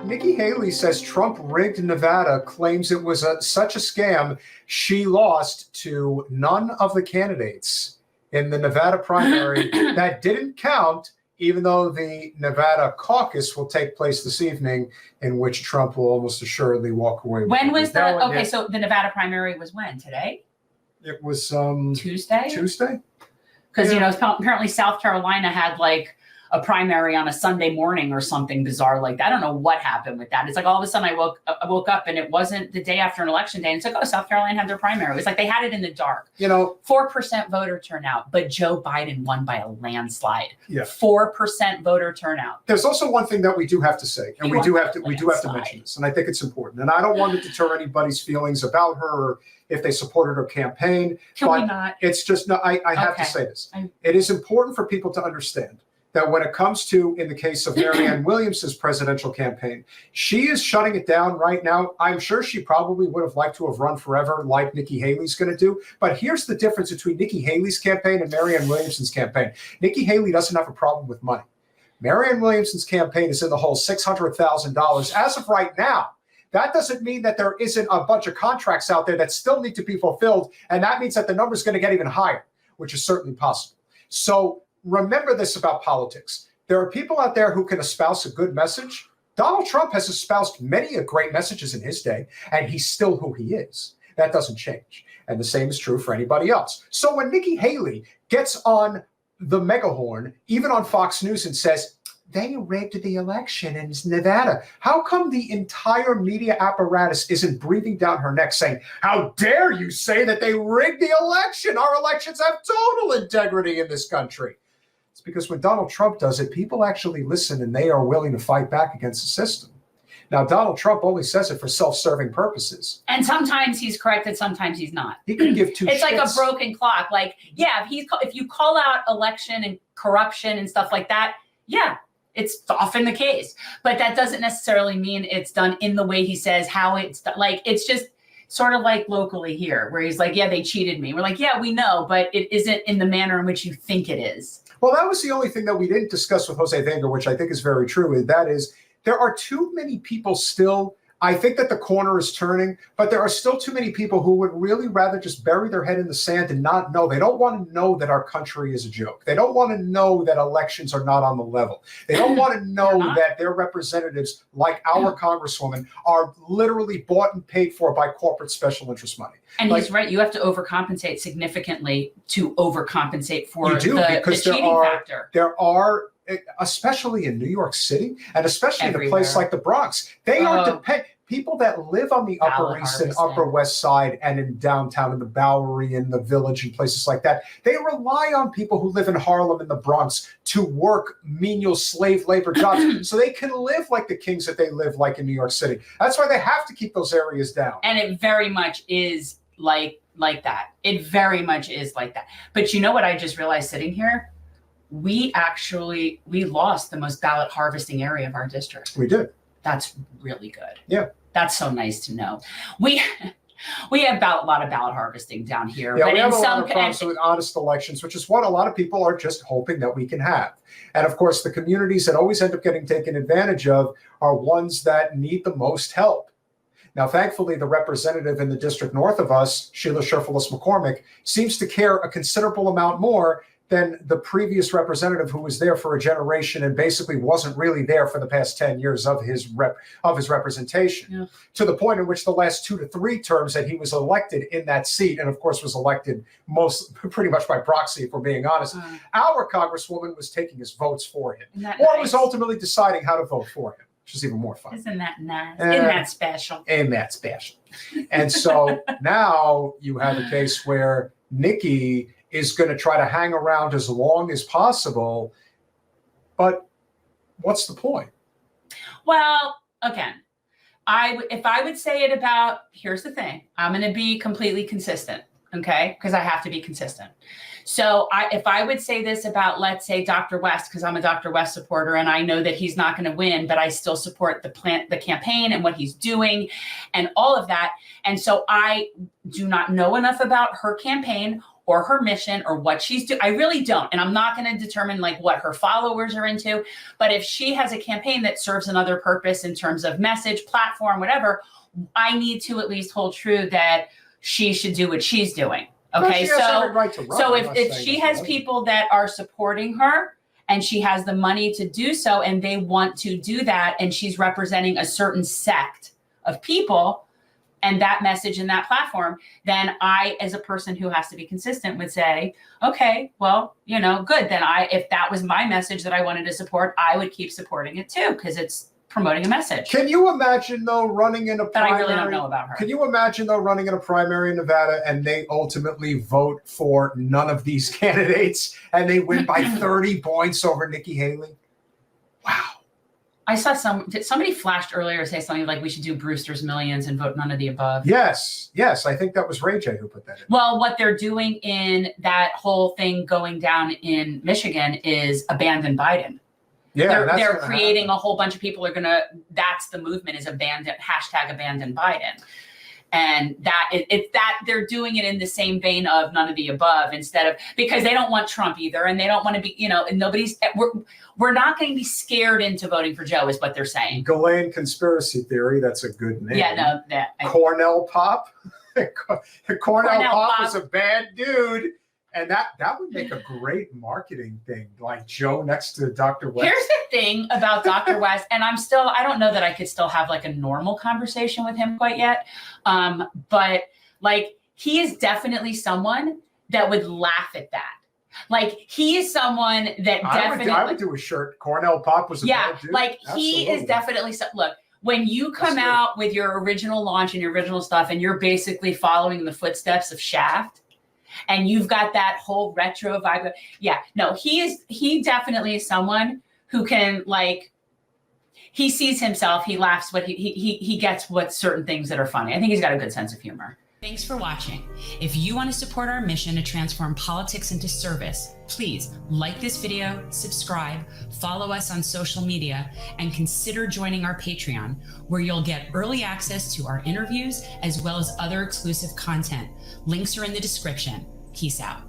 Nikki Haley says Trump rigged Nevada, claims it was such a scam she lost to none of the candidates in the Nevada primary that didn't count, even though the Nevada caucus will take place this evening, in which Trump will almost assuredly walk away. When was that? Okay, so the Nevada primary was when? Today? It was Tuesday? Tuesday? Because, you know, apparently South Carolina had like a primary on a Sunday morning or something bizarre like that. I don't know what happened with that. It's like all of a sudden I woke up and it wasn't the day after an election day. And it's like, oh, South Carolina had their primary. It was like they had it in the dark. You know, 4% voter turnout, but Joe Biden won by a landslide. Yeah. 4% voter turnout. There's also one thing that we do have to say, and we do have to mention this, and I think it's important. And I don't want to deter anybody's feelings about her or if they supported her campaign. Can we not? It's just, no, I have to say this. It is important for people to understand that when it comes to, in the case of Marianne Williamson's presidential campaign, she is shutting it down right now. I'm sure she probably would have liked to have run forever like Nikki Haley's going to do. But here's the difference between Nikki Haley's campaign and Marianne Williamson's campaign. Nikki Haley doesn't have a problem with money. Marianne Williamson's campaign is in the hole $600,000 as of right now. That doesn't mean that there isn't a bunch of contracts out there that still need to be fulfilled. And that means that the number is going to get even higher, which is certainly possible. So remember this about politics. There are people out there who can espouse a good message. Donald Trump has espoused many great messages in his day, and he's still who he is. That doesn't change. And the same is true for anybody else. So when Nikki Haley gets on the megahorn, even on Fox News, and says, they rigged the election in Nevada, how come the entire media apparatus isn't breathing down her neck saying, how dare you say that they rigged the election? Our elections have total integrity in this country. It's because when Donald Trump does it, people actually listen and they are willing to fight back against the system. Now, Donald Trump only says it for self-serving purposes. And sometimes he's correct and sometimes he's not. He can give two It's shits. like a broken clock. Like, yeah, if you call out election and corruption and stuff like that, yeah, it's often the case. But that doesn't necessarily mean it's done in the way he says, how it's done. Like, it's just sort of like locally here, where he's like, yeah, they cheated me. We're like, yeah, we know, but it isn't in the manner in which you think it is. Well, that was the only thing that we didn't discuss with Jose Wenger, which I think is very true. And that is, there are too many people still. I think that the corner is turning, but there are still too many people who would really rather just bury their head in the sand and not know. They don't want to know that our country is a joke. They don't want to know that elections are not on the level. They don't want to know that their representatives, like our congresswoman, are literally bought and paid for by corporate special interest money. And he's right. You have to overcompensate significantly to overcompensate for the cheating factor. There are, especially in New York City, and especially in a place like the Bronx, they are people that live on the Upper East and Upper West Side and in downtown, in the Bowery, in the Village, and places like that. They rely on people who live in Harlem and the Bronx to work menial slave labor jobs so they can live like the kings that they live like in New York City. That's why they have to keep those areas down. And it very much is like that. It very much is like that. But you know what I just realized sitting here? We lost the most ballot harvesting area of our district. We did. That's really good. Yeah. That's so nice to know. We have a lot of ballot harvesting down here. Yeah, but we have a lot of problems with honest elections, which is what a lot of people are just hoping that we can have. And of course, the communities that always end up getting taken advantage of are ones that need the most help. Now, thankfully, the representative in the district north of us, Sheila Sherfilis McCormick, seems to care a considerable amount more than the previous representative who was there for a generation and basically wasn't really there for the past 10 years of his representation, to the point in which the last 2 to 3 terms that he was elected in that seat, and of course was elected pretty much by proxy, if we're being honest, our congresswoman was taking his votes for him, or was ultimately deciding how to vote for him, which is even more fun. Isn't that nice? Isn't that special? Ain't that special? And so now you have a case where Nikki is going to try to hang around as long as possible. But what's the point? Well, again, if I would say it about, here's the thing, I'm going to be completely consistent, okay? Because I have to be consistent. So if I would say this about, let's say, Dr. West, because I'm a Dr. West supporter and I know that he's not going to win, but I still support the campaign and what he's doing and all of that. And so I do not know enough about her campaign or her mission or what she's doing. I really don't. And I'm not going to determine like what her followers are into. But if she has a campaign that serves another purpose in terms of message, platform, whatever, I need to at least hold true that she should do what she's doing. Okay. So if she has people that are supporting her and she has the money to do so, and they want to do that, and she's representing a certain sect of people, and that message and that platform, then I, as a person who has to be consistent, would say, okay, well, you know, good. Then if that was my message that I wanted to support, I would keep supporting it too, because it's promoting a message. Can you imagine though running in a primary? But I really don't know about her. Can you imagine though running in a primary in Nevada and they ultimately vote for none of these candidates and they win by 30 points over Nikki Haley? Wow. I saw somebody flashed earlier say something like we should do Brewster's Millions and vote none of the above. Yes. I think that was Ray J who put that in. Well, what they're doing in that whole thing going down in Michigan is abandon Biden. Yeah, they're creating a whole bunch of people that's the movement, is abandon Biden. And they're doing it in the same vein of none of the above, instead of, because they don't want Trump either. And they don't want to be, you know, and we're not going to be scared into voting for Joe, is what they're saying. Ghislaine conspiracy theory. That's a good name. Yeah, no. Cornell Pop. Cornell Pop was a bad dude. And that would make a great marketing thing, like Joe next to Dr. West. Here's the thing about Dr. West, and I don't know that I could still have like a normal conversation with him quite yet. But like, he is definitely someone that would laugh at that. Like, he is someone that I would do a shirt. Cornell Pop was a bad dude. Like, he is definitely look. When you come out with your original launch and your original stuff, and you're basically following the footsteps of Shaft, and you've got that whole retro vibe. Yeah, no, he definitely is someone who can, like, he sees himself, he laughs, he gets what certain things that are funny. I think he's got a good sense of humor. Thanks for watching. If you want to support our mission to transform politics into service, please like this video, subscribe, follow us on social media, and consider joining our Patreon, where you'll get early access to our interviews as well as other exclusive content. Links are in the description. Peace out.